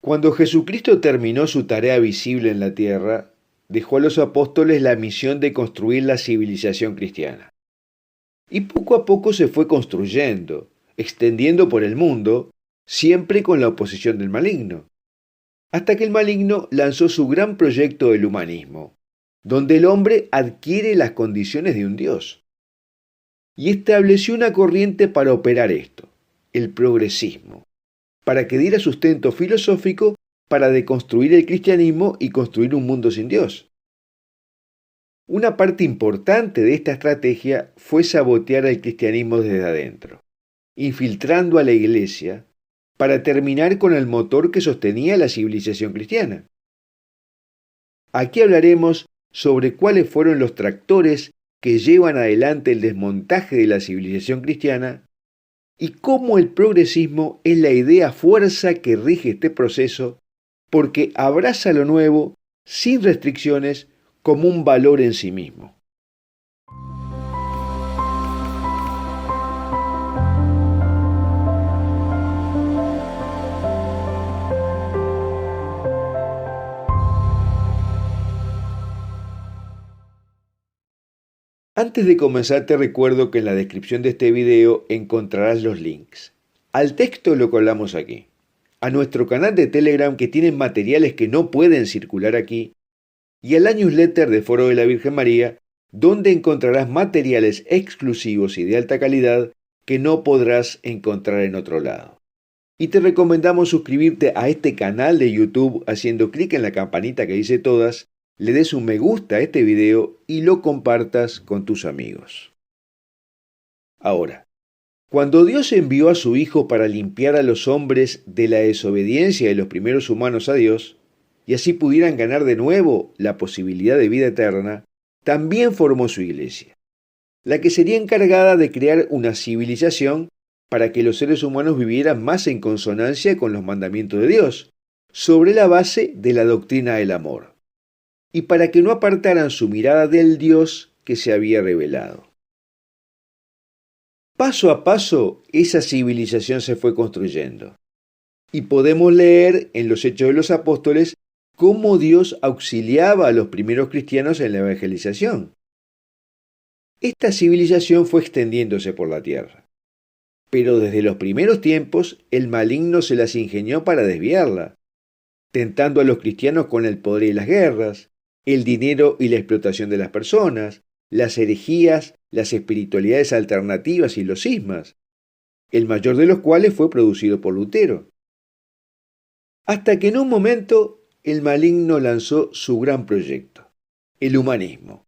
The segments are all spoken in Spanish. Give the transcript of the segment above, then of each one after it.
Cuando Jesucristo terminó su tarea visible en la tierra, dejó a los apóstoles la misión de construir la civilización cristiana. Y poco a poco se fue construyendo, extendiendo por el mundo, siempre con la oposición del maligno, hasta que el maligno lanzó su gran proyecto del humanismo, donde el hombre adquiere las condiciones de un Dios. Y estableció una corriente para operar esto, el progresismo, para que diera sustento filosófico para deconstruir el cristianismo y construir un mundo sin Dios. Una parte importante de esta estrategia fue sabotear al cristianismo desde adentro, infiltrando a la iglesia para terminar con el motor que sostenía la civilización cristiana. Aquí hablaremos sobre cuáles fueron los tractores que llevan adelante el desmontaje de la civilización cristiana y cómo el progresismo es la idea fuerza que rige este proceso porque abraza lo nuevo sin restricciones como un valor en sí mismo. Antes de comenzar te recuerdo que en la descripción de este video encontrarás los links al texto de lo que hablamos aquí, a nuestro canal de Telegram que tiene materiales que no pueden circular aquí y a la newsletter de Foro de la Virgen María donde encontrarás materiales exclusivos y de alta calidad que no podrás encontrar en otro lado. Y te recomendamos suscribirte a este canal de YouTube haciendo clic en la campanita que dice todas, le des un me gusta a este video y lo compartas con tus amigos. Ahora, cuando Dios envió a su Hijo para limpiar a los hombres de la desobediencia de los primeros humanos a Dios, y así pudieran ganar de nuevo la posibilidad de vida eterna, también formó su iglesia, la que sería encargada de crear una civilización para que los seres humanos vivieran más en consonancia con los mandamientos de Dios, sobre la base de la doctrina del amor, y para que no apartaran su mirada del Dios que se había revelado. Paso a paso, esa civilización se fue construyendo, y podemos leer en los Hechos de los Apóstoles cómo Dios auxiliaba a los primeros cristianos en la evangelización. Esta civilización fue extendiéndose por la tierra, pero desde los primeros tiempos el maligno se las ingenió para desviarla, tentando a los cristianos con el poder y las guerras, el dinero y la explotación de las personas, las herejías, las espiritualidades alternativas y los cismas, el mayor de los cuales fue producido por Lutero. Hasta que en un momento el maligno lanzó su gran proyecto, el humanismo,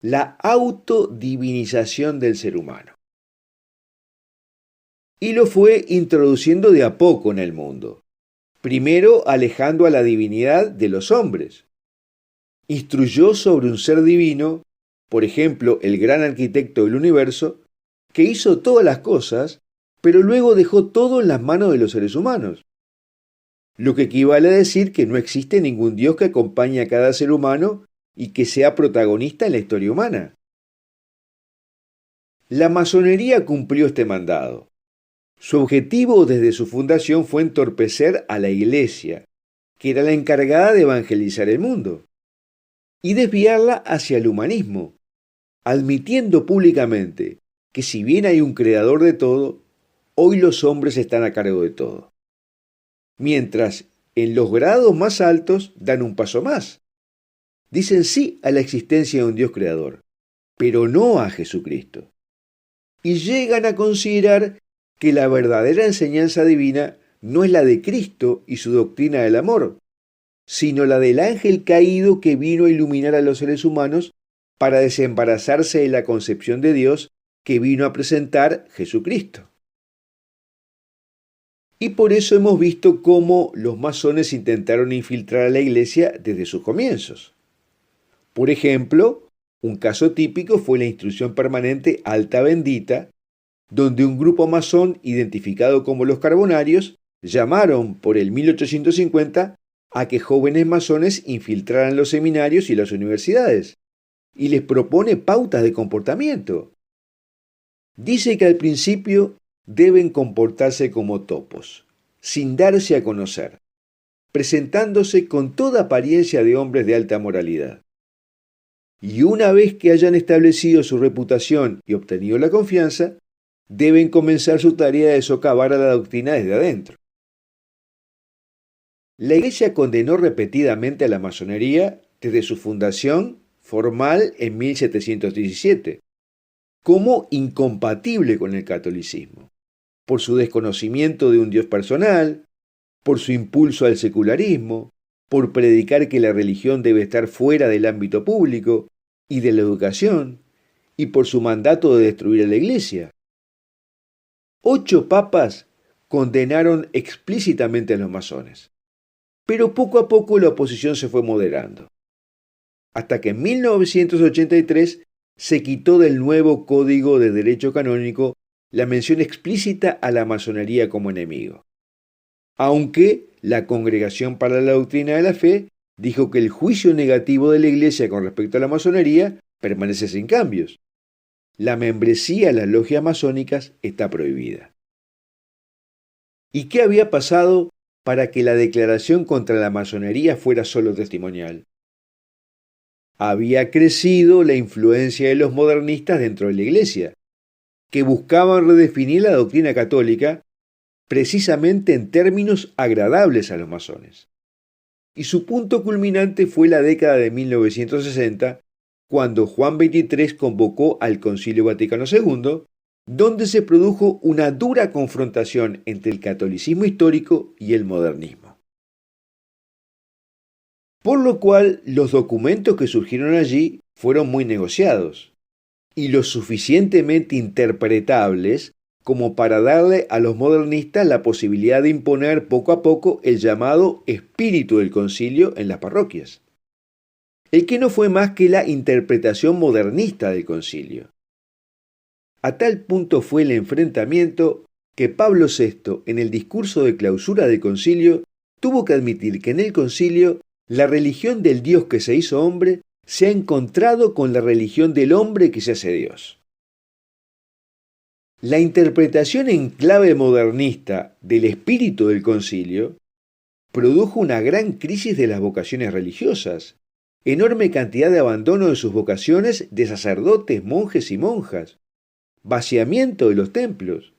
la autodivinización del ser humano. Y lo fue introduciendo de a poco en el mundo, primero alejando a la divinidad de los hombres. Instruyó sobre un ser divino, por ejemplo, el gran arquitecto del universo, que hizo todas las cosas, pero luego dejó todo en las manos de los seres humanos. Lo que equivale a decir que no existe ningún Dios que acompañe a cada ser humano y que sea protagonista en la historia humana. La masonería cumplió este mandado. Su objetivo desde su fundación fue entorpecer a la Iglesia, que era la encargada de evangelizar el mundo, y desviarla hacia el humanismo, admitiendo públicamente que si bien hay un creador de todo, hoy los hombres están a cargo de todo. Mientras en los grados más altos dan un paso más. Dicen sí a la existencia de un Dios creador, pero no a Jesucristo. Y llegan a considerar que la verdadera enseñanza divina no es la de Cristo y su doctrina del amor, sino la del ángel caído que vino a iluminar a los seres humanos para desembarazarse de la concepción de Dios que vino a presentar Jesucristo. Y por eso hemos visto cómo los masones intentaron infiltrar a la iglesia desde sus comienzos. Por ejemplo, un caso típico fue la Instrucción Permanente Alta Bendita, donde un grupo masón identificado como los Carbonarios llamaron por el 1850 a que jóvenes masones infiltraran los seminarios y las universidades, y les propone pautas de comportamiento. Dice que al principio deben comportarse como topos, sin darse a conocer, presentándose con toda apariencia de hombres de alta moralidad. Y una vez que hayan establecido su reputación y obtenido la confianza, deben comenzar su tarea de socavar a la doctrina desde adentro. La Iglesia condenó repetidamente a la masonería desde su fundación formal en 1717, como incompatible con el catolicismo, por su desconocimiento de un Dios personal, por su impulso al secularismo, por predicar que la religión debe estar fuera del ámbito público y de la educación, y por su mandato de destruir a la Iglesia. 8 papas condenaron explícitamente a los masones, pero poco a poco la oposición se fue moderando, hasta que en 1983 se quitó del nuevo Código de Derecho Canónico la mención explícita a la masonería como enemigo, aunque la Congregación para la Doctrina de la Fe dijo que el juicio negativo de la Iglesia con respecto a la masonería permanece sin cambios. La membresía en las logias masónicas está prohibida. ¿Y qué había pasado para que la declaración contra la masonería fuera solo testimonial? Había crecido la influencia de los modernistas dentro de la Iglesia, que buscaban redefinir la doctrina católica precisamente en términos agradables a los masones. Y su punto culminante fue la década de 1960, cuando Juan XXIII convocó al Concilio Vaticano II, donde se produjo una dura confrontación entre el catolicismo histórico y el modernismo. Por lo cual, los documentos que surgieron allí fueron muy negociados y lo suficientemente interpretables como para darle a los modernistas la posibilidad de imponer poco a poco el llamado espíritu del concilio en las parroquias, el que no fue más que la interpretación modernista del concilio. A tal punto fue el enfrentamiento que Pablo VI, en el discurso de clausura del concilio, tuvo que admitir que en el concilio la religión del Dios que se hizo hombre se ha encontrado con la religión del hombre que se hace Dios. La interpretación en clave modernista del espíritu del concilio produjo una gran crisis de las vocaciones religiosas, enorme cantidad de abandono de sus vocaciones de sacerdotes, monjes y monjas, vaciamiento de los templos.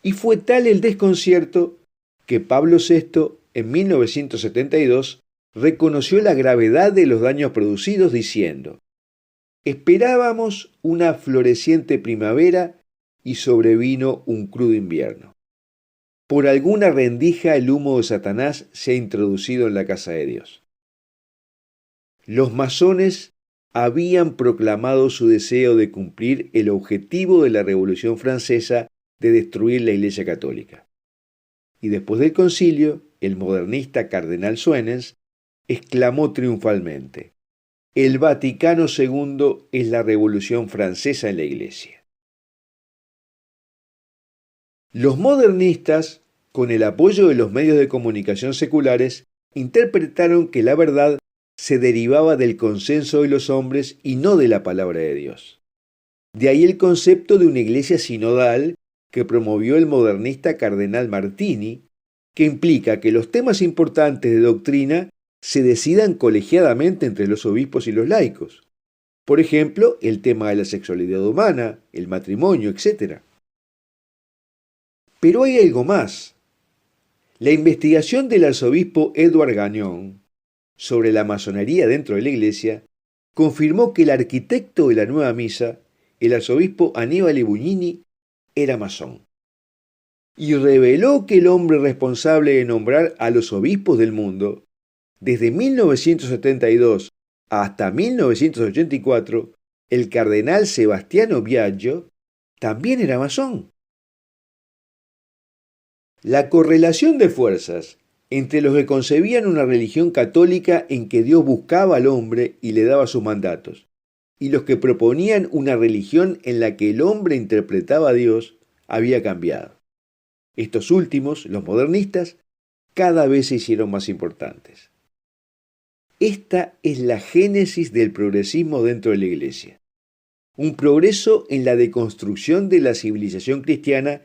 Y fue tal el desconcierto que Pablo VI, en 1972, reconoció la gravedad de los daños producidos diciendo: esperábamos una floreciente primavera y sobrevino un crudo invierno. Por alguna rendija el humo de Satanás se ha introducido en la casa de Dios. Los masones habían proclamado su deseo de cumplir el objetivo de la Revolución Francesa de destruir la Iglesia Católica. Y después del concilio, el modernista cardenal Suenens exclamó triunfalmente: el Vaticano II es la Revolución Francesa en la Iglesia. Los modernistas, con el apoyo de los medios de comunicación seculares, interpretaron que la verdad se derivaba del consenso de los hombres y no de la palabra de Dios. De ahí el concepto de una iglesia sinodal que promovió el modernista cardenal Martini, que implica que los temas importantes de doctrina se decidan colegiadamente entre los obispos y los laicos. Por ejemplo, el tema de la sexualidad humana, el matrimonio, etc. Pero hay algo más. La investigación del arzobispo Edward Gagnon sobre la masonería dentro de la Iglesia confirmó que el arquitecto de la nueva misa, el arzobispo Annibale Bugnini, era masón. Y reveló que el hombre responsable de nombrar a los obispos del mundo, desde 1972 hasta 1984, el cardenal Sebastiano Biagio, también era masón. La correlación de fuerzas entre los que concebían una religión católica en que Dios buscaba al hombre y le daba sus mandatos, y los que proponían una religión en la que el hombre interpretaba a Dios, había cambiado. Estos últimos, los modernistas, cada vez se hicieron más importantes. Esta es la génesis del progresismo dentro de la Iglesia. Un progreso en la deconstrucción de la civilización cristiana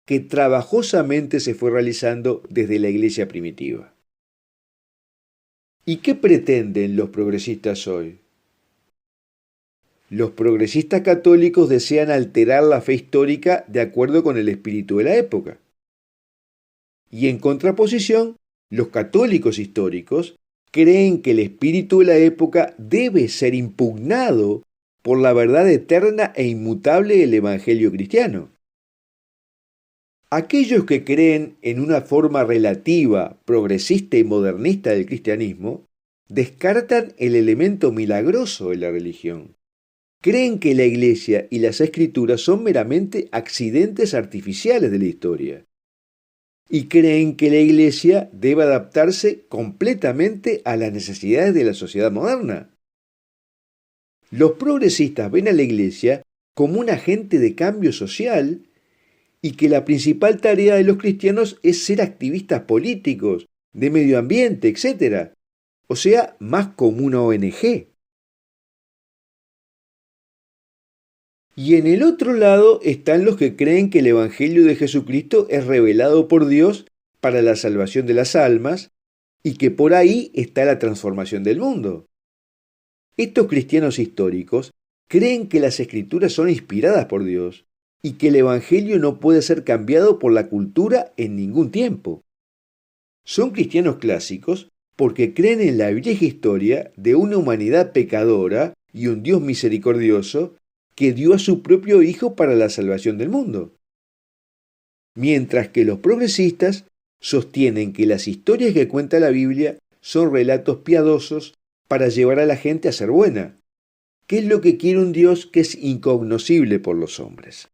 que trabajosamente se fue realizando desde la Iglesia primitiva. ¿Y qué pretenden los progresistas hoy? Los progresistas católicos desean alterar la fe histórica de acuerdo con el espíritu de la época. Y en contraposición, los católicos históricos creen que el espíritu de la época debe ser impugnado por la verdad eterna e inmutable del Evangelio cristiano. Aquellos que creen en una forma relativa, progresista y modernista del cristianismo, descartan el elemento milagroso de la religión. Creen que la Iglesia y las Escrituras son meramente accidentes artificiales de la historia. Y creen que la Iglesia debe adaptarse completamente a las necesidades de la sociedad moderna. Los progresistas ven a la Iglesia como un agente de cambio social y que la principal tarea de los cristianos es ser activistas políticos, de medio ambiente, etc. O sea, más como una ONG. Y en el otro lado están los que creen que el Evangelio de Jesucristo es revelado por Dios para la salvación de las almas y que por ahí está la transformación del mundo. Estos cristianos históricos creen que las escrituras son inspiradas por Dios y que el Evangelio no puede ser cambiado por la cultura en ningún tiempo. Son cristianos clásicos porque creen en la vieja historia de una humanidad pecadora y un Dios misericordioso que dio a su propio Hijo para la salvación del mundo. Mientras que los progresistas sostienen que las historias que cuenta la Biblia son relatos piadosos para llevar a la gente a ser buena, que es lo que quiere un Dios que es incognoscible por los hombres.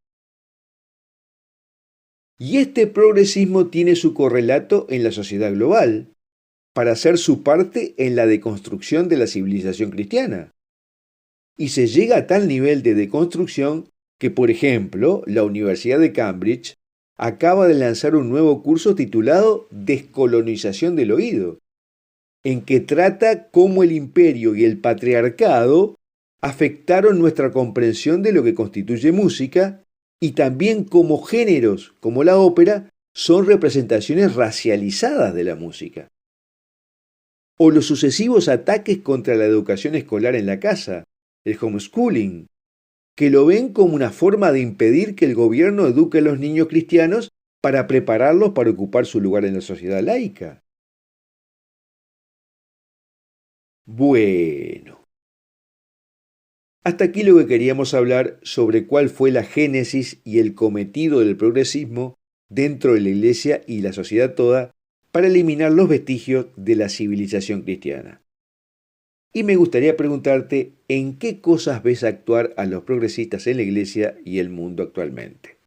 Y este progresismo tiene su correlato en la sociedad global, para hacer su parte en la deconstrucción de la civilización cristiana. Y se llega a tal nivel de deconstrucción que, por ejemplo, la Universidad de Cambridge acaba de lanzar un nuevo curso titulado Descolonización del oído, en que trata cómo el imperio y el patriarcado afectaron nuestra comprensión de lo que constituye música y también cómo géneros como la ópera son representaciones racializadas de la música. O los sucesivos ataques contra la educación escolar en la casa, el homeschooling, que lo ven como una forma de impedir que el gobierno eduque a los niños cristianos para prepararlos para ocupar su lugar en la sociedad laica. Bueno, hasta aquí lo que queríamos hablar sobre cuál fue la génesis y el cometido del progresismo dentro de la Iglesia y la sociedad toda para eliminar los vestigios de la civilización cristiana. Y me gustaría preguntarte en qué cosas ves actuar a los progresistas en la Iglesia y el mundo actualmente.